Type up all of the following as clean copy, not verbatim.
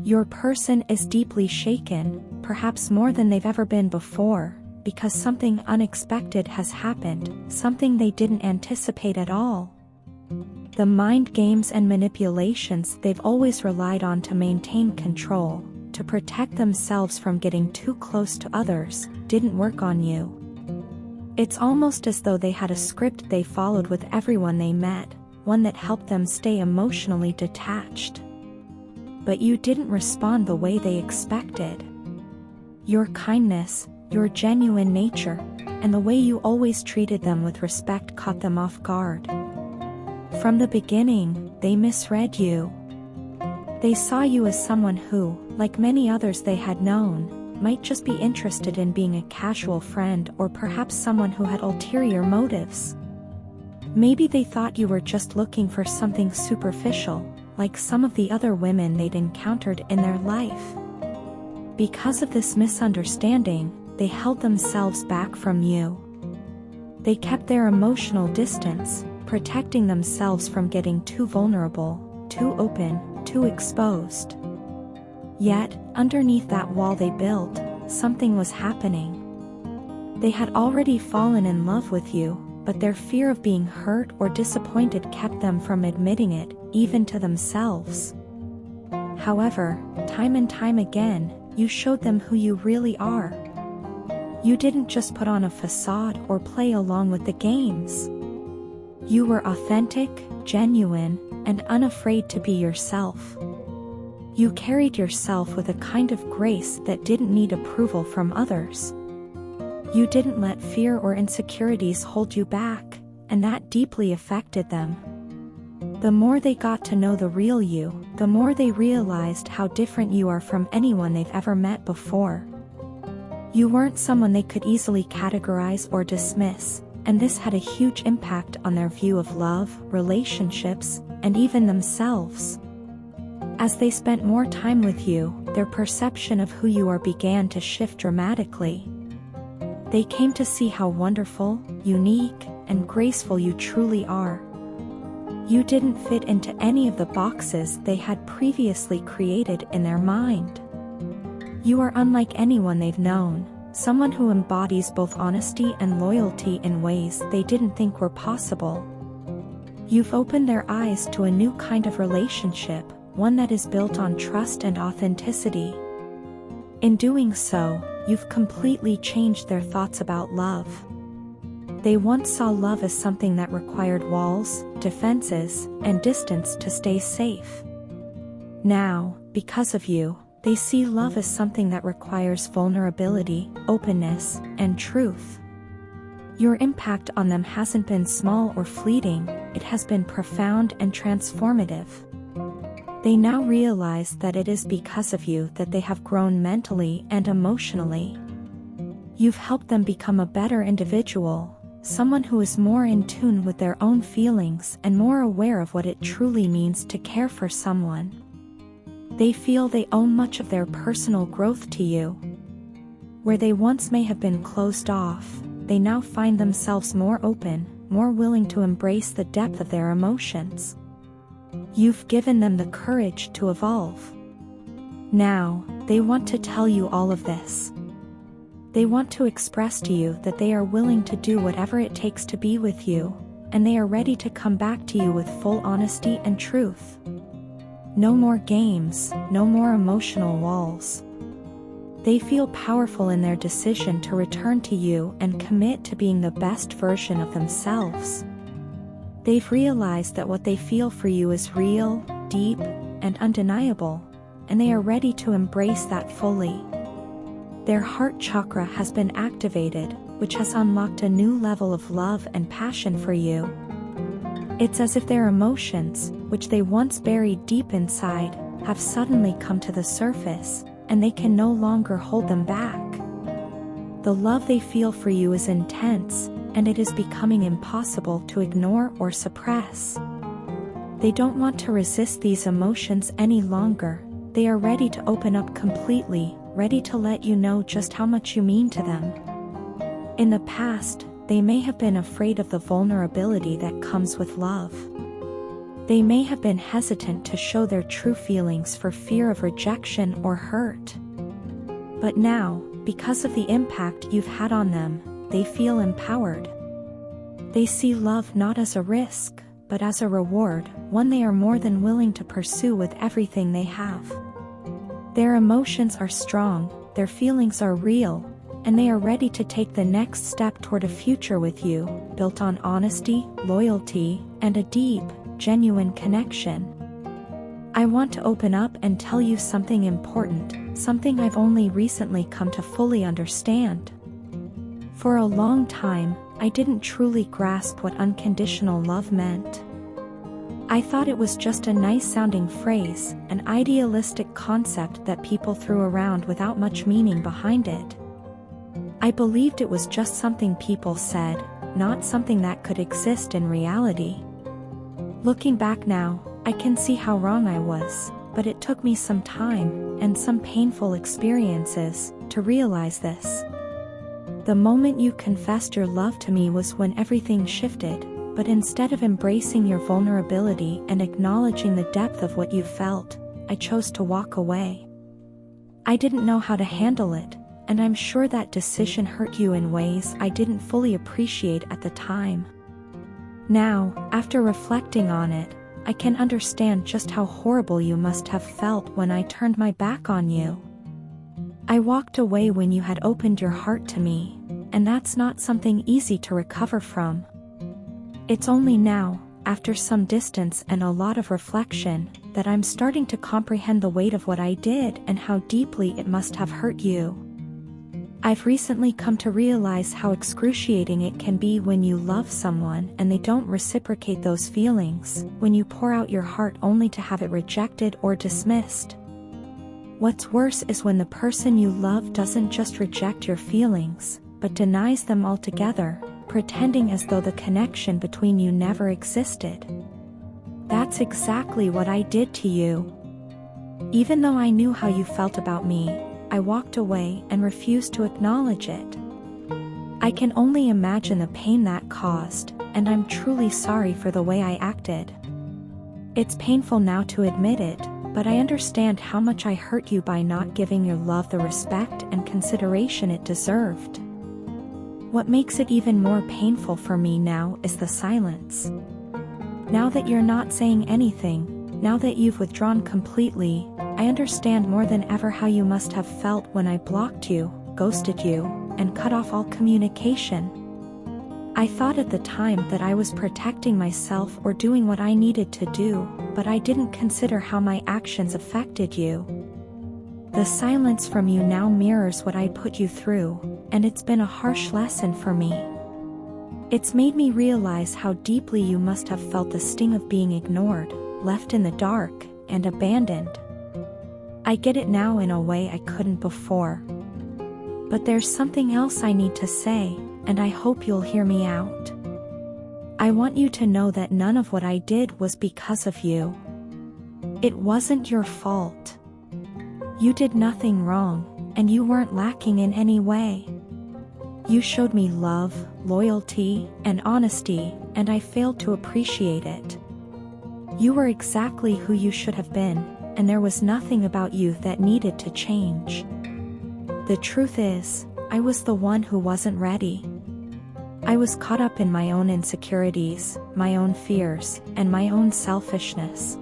Your person is deeply shaken, perhaps more than they've ever been before, because something unexpected has happened, something they didn't anticipate at all. The mind games and manipulations they've always relied on to maintain control, to protect themselves from getting too close to others, didn't work on you. It's almost as though they had a script they followed with everyone they met, one that helped them stay emotionally detached. But you didn't respond the way they expected. Your kindness, your genuine nature, and the way you always treated them with respect caught them off guard. From the beginning, they misread you. They saw you as someone who, like many others they had known, might just be interested in being a casual friend or perhaps someone who had ulterior motives. Maybe they thought you were just looking for something superficial, like some of the other women they'd encountered in their life. Because of this misunderstanding, they held themselves back from you. They kept their emotional distance, protecting themselves from getting too vulnerable, too open, too exposed. Yet, underneath that wall they built, something was happening. They had already fallen in love with you, but their fear of being hurt or disappointed kept them from admitting it, even to themselves. However, time and time again, you showed them who you really are. You didn't just put on a facade or play along with the games. You were authentic, genuine, and unafraid to be yourself. You carried yourself with a kind of grace that didn't need approval from others. You didn't let fear or insecurities hold you back, and that deeply affected them. The more they got to know the real you, the more they realized how different you are from anyone they've ever met before. You weren't someone they could easily categorize or dismiss, and this had a huge impact on their view of love, relationships, and even themselves. As they spent more time with you, their perception of who you are began to shift dramatically. They came to see how wonderful, unique, and graceful you truly are. You didn't fit into any of the boxes they had previously created in their mind. You are unlike anyone they've known, someone who embodies both honesty and loyalty in ways they didn't think were possible. You've opened their eyes to a new kind of relationship, one that is built on trust and authenticity. In doing so, you've completely changed their thoughts about love. They once saw love as something that required walls, defenses, and distance to stay safe. Now, because of you, they see love as something that requires vulnerability, openness, and truth. Your impact on them hasn't been small or fleeting, it has been profound and transformative. They now realize that it is because of you that they have grown mentally and emotionally. You've helped them become a better individual, someone who is more in tune with their own feelings and more aware of what it truly means to care for someone. They feel they owe much of their personal growth to you. Where they once may have been closed off, they now find themselves more open, more willing to embrace the depth of their emotions. You've given them the courage to evolve. Now, they want to tell you all of this. They want to express to you that they are willing to do whatever it takes to be with you, and they are ready to come back to you with full honesty and truth. No more games, no more emotional walls. They feel powerful in their decision to return to you and commit to being the best version of themselves. They've realized that what they feel for you is real, deep, and undeniable, and they are ready to embrace that fully. Their heart chakra has been activated, which has unlocked a new level of love and passion for you. It's as if their emotions, which they once buried deep inside, have suddenly come to the surface, and they can no longer hold them back. The love they feel for you is intense, and it is becoming impossible to ignore or suppress. They don't want to resist these emotions any longer. They are ready to open up completely, ready to let you know just how much you mean to them. In the past, they may have been afraid of the vulnerability that comes with love. They may have been hesitant to show their true feelings for fear of rejection or hurt. But now, because of the impact you've had on them, they feel empowered. They see love not as a risk, but as a reward, one they are more than willing to pursue with everything they have. Their emotions are strong, their feelings are real, and they are ready to take the next step toward a future with you, built on honesty, loyalty, and a deep, genuine connection. I want to open up and tell you something important, something I've only recently come to fully understand. For a long time, I didn't truly grasp what unconditional love meant. I thought it was just a nice-sounding phrase, an idealistic concept that people threw around without much meaning behind it. I believed it was just something people said, not something that could exist in reality. Looking back now, I can see how wrong I was, but it took me some time, and some painful experiences, to realize this. The moment you confessed your love to me was when everything shifted, but instead of embracing your vulnerability and acknowledging the depth of what you felt, I chose to walk away. I didn't know how to handle it, and I'm sure that decision hurt you in ways I didn't fully appreciate at the time. Now, after reflecting on it, I can understand just how horrible you must have felt when I turned my back on you. I walked away when you had opened your heart to me, and that's not something easy to recover from. It's only now, after some distance and a lot of reflection, that I'm starting to comprehend the weight of what I did and how deeply it must have hurt you. I've recently come to realize how excruciating it can be when you love someone and they don't reciprocate those feelings, when you pour out your heart only to have it rejected or dismissed. What's worse is when the person you love doesn't just reject your feelings, but denies them altogether, pretending as though the connection between you never existed. That's exactly what I did to you. Even though I knew how you felt about me, I walked away and refused to acknowledge it. I can only imagine the pain that caused, and I'm truly sorry for the way I acted. It's painful now to admit it, but I understand how much I hurt you by not giving your love the respect and consideration it deserved. What makes it even more painful for me now is the silence. Now that you're not saying anything, now that you've withdrawn completely, I understand more than ever how you must have felt when I blocked you, ghosted you, and cut off all communication. I thought at the time that I was protecting myself or doing what I needed to do, but I didn't consider how my actions affected you. The silence from you now mirrors what I put you through, and it's been a harsh lesson for me. It's made me realize how deeply you must have felt the sting of being ignored, left in the dark, and abandoned. I get it now in a way I couldn't before. But there's something else I need to say, and I hope you'll hear me out. I want you to know that none of what I did was because of you. It wasn't your fault. You did nothing wrong, and you weren't lacking in any way. You showed me love, loyalty, and honesty, and I failed to appreciate it. You were exactly who you should have been, and there was nothing about you that needed to change. The truth is, I was the one who wasn't ready. I was caught up in my own insecurities, my own fears, and my own selfishness.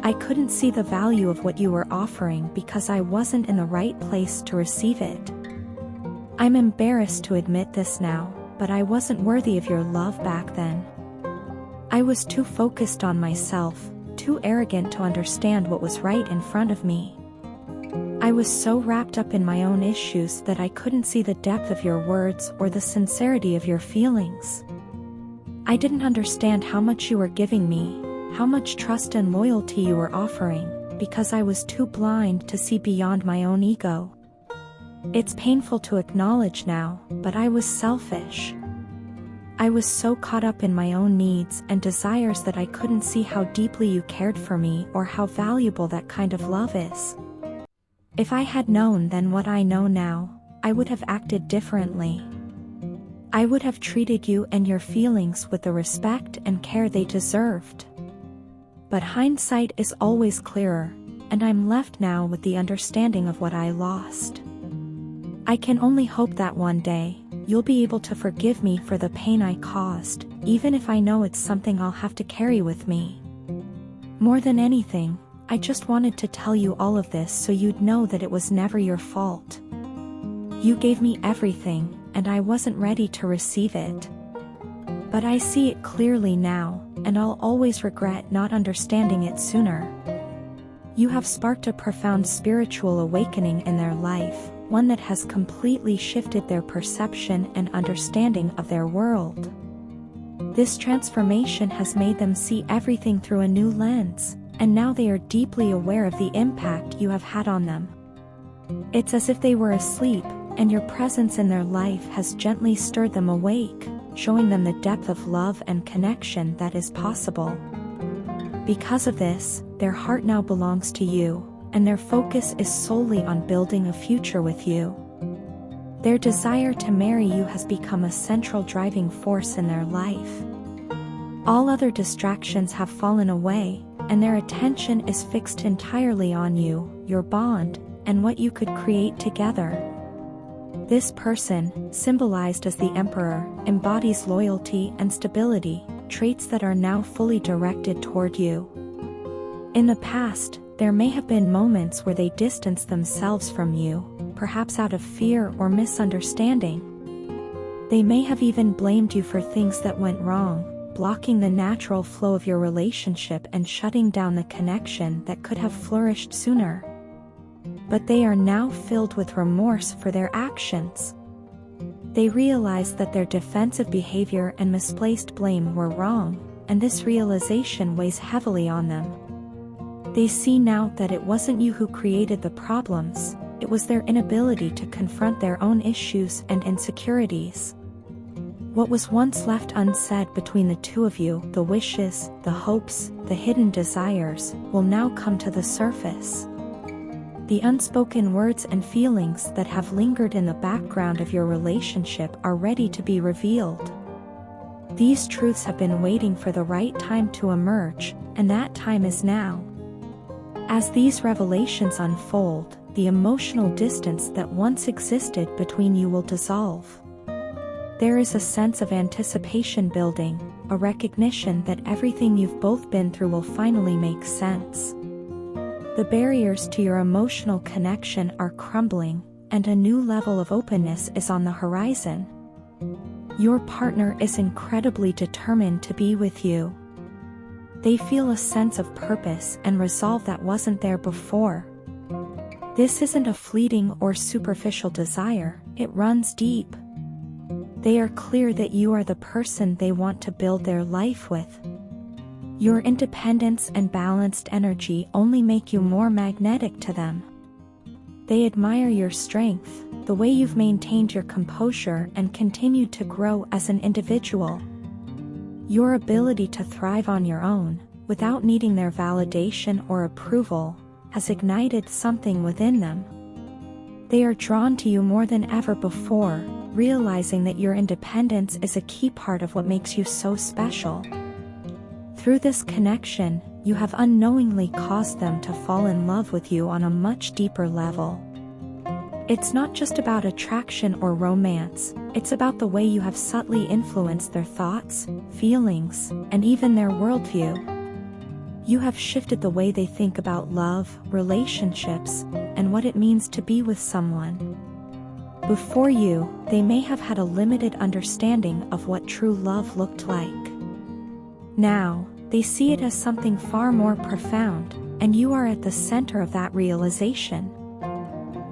I couldn't see the value of what you were offering because I wasn't in the right place to receive it. I'm embarrassed to admit this now, but I wasn't worthy of your love back then. I was too focused on myself, too arrogant to understand what was right in front of me. I was so wrapped up in my own issues that I couldn't see the depth of your words or the sincerity of your feelings. I didn't understand how much you were giving me, how much trust and loyalty you were offering, because I was too blind to see beyond my own ego. It's painful to acknowledge now, but I was selfish. I was so caught up in my own needs and desires that I couldn't see how deeply you cared for me or how valuable that kind of love is. If I had known then what I know now, I would have acted differently. I would have treated you and your feelings with the respect and care they deserved. But hindsight is always clearer, and I'm left now with the understanding of what I lost. I can only hope that one day, you'll be able to forgive me for the pain I caused, even if I know it's something I'll have to carry with me. More than anything, I just wanted to tell you all of this so you'd know that it was never your fault. You gave me everything, and I wasn't ready to receive it. But I see it clearly now, and I'll always regret not understanding it sooner. You have sparked a profound spiritual awakening in their life, one that has completely shifted their perception and understanding of their world. This transformation has made them see everything through a new lens, and now they are deeply aware of the impact you have had on them. It's as if they were asleep, and your presence in their life has gently stirred them awake, showing them the depth of love and connection that is possible. Because of this, their heart now belongs to you, and their focus is solely on building a future with you. Their desire to marry you has become a central driving force in their life. All other distractions have fallen away, and their attention is fixed entirely on you, your bond, and what you could create together. This person, symbolized as the Emperor, embodies loyalty and stability, traits that are now fully directed toward you. In the past, there may have been moments where they distanced themselves from you, perhaps out of fear or misunderstanding. They may have even blamed you for things that went wrong, blocking the natural flow of your relationship and shutting down the connection that could have flourished sooner. But they are now filled with remorse for their actions. They realize that their defensive behavior and misplaced blame were wrong, and this realization weighs heavily on them. They see now that it wasn't you who created the problems, it was their inability to confront their own issues and insecurities. What was once left unsaid between the two of you, the wishes, the hopes, the hidden desires, will now come to the surface. The unspoken words and feelings that have lingered in the background of your relationship are ready to be revealed. These truths have been waiting for the right time to emerge, and that time is now. As these revelations unfold, the emotional distance that once existed between you will dissolve. There is a sense of anticipation building, a recognition that everything you've both been through will finally make sense. The barriers to your emotional connection are crumbling, and a new level of openness is on the horizon. Your partner is incredibly determined to be with you. They feel a sense of purpose and resolve that wasn't there before. This isn't a fleeting or superficial desire, it runs deep. They are clear that you are the person they want to build their life with. Your independence and balanced energy only make you more magnetic to them. They admire your strength, the way you've maintained your composure and continued to grow as an individual. Your ability to thrive on your own, without needing their validation or approval, has ignited something within them. They are drawn to you more than ever before, realizing that your independence is a key part of what makes you so special. Through this connection, you have unknowingly caused them to fall in love with you on a much deeper level. It's not just about attraction or romance, it's about the way you have subtly influenced their thoughts, feelings, and even their worldview. You have shifted the way they think about love, relationships, and what it means to be with someone. Before you, they may have had a limited understanding of what true love looked like. Now, they see it as something far more profound, and you are at the center of that realization.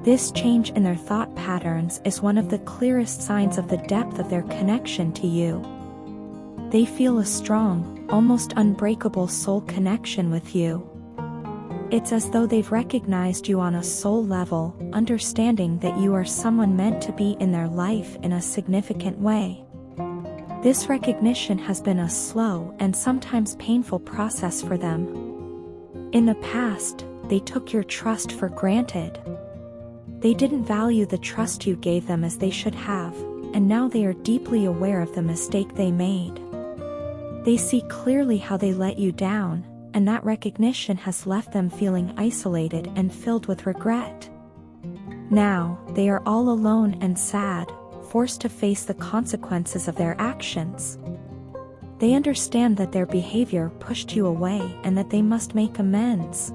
This change in their thought patterns is one of the clearest signs of the depth of their connection to you. They feel a strong, almost unbreakable soul connection with you. It's as though they've recognized you on a soul level, understanding that you are someone meant to be in their life in a significant way. This recognition has been a slow and sometimes painful process for them. In the past, they took your trust for granted. They didn't value the trust you gave them as they should have, and now they are deeply aware of the mistake they made. They see clearly how they let you down, and that recognition has left them feeling isolated and filled with regret. Now, they are all alone and sad, forced to face the consequences of their actions. They understand that their behavior pushed you away and that they must make amends.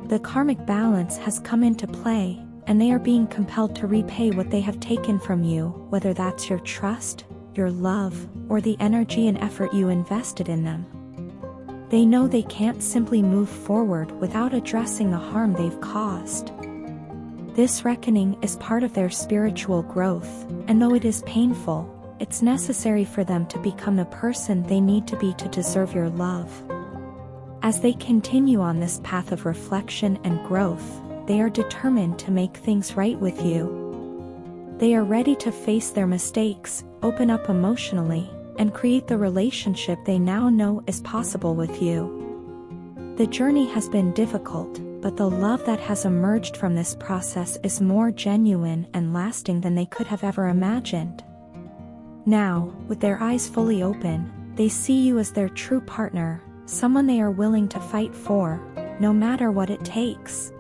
The karmic balance has come into play, and they are being compelled to repay what they have taken from you, whether that's your trust, your love, or the energy and effort you invested in them. They know they can't simply move forward without addressing the harm they've caused. This reckoning is part of their spiritual growth, and though it is painful, it's necessary for them to become the person they need to be to deserve your love. As they continue on this path of reflection and growth, they are determined to make things right with you. They are ready to face their mistakes, open up emotionally, and create the relationship they now know is possible with you. The journey has been difficult, but the love that has emerged from this process is more genuine and lasting than they could have ever imagined. Now, with their eyes fully open, they see you as their true partner, someone they are willing to fight for, no matter what it takes.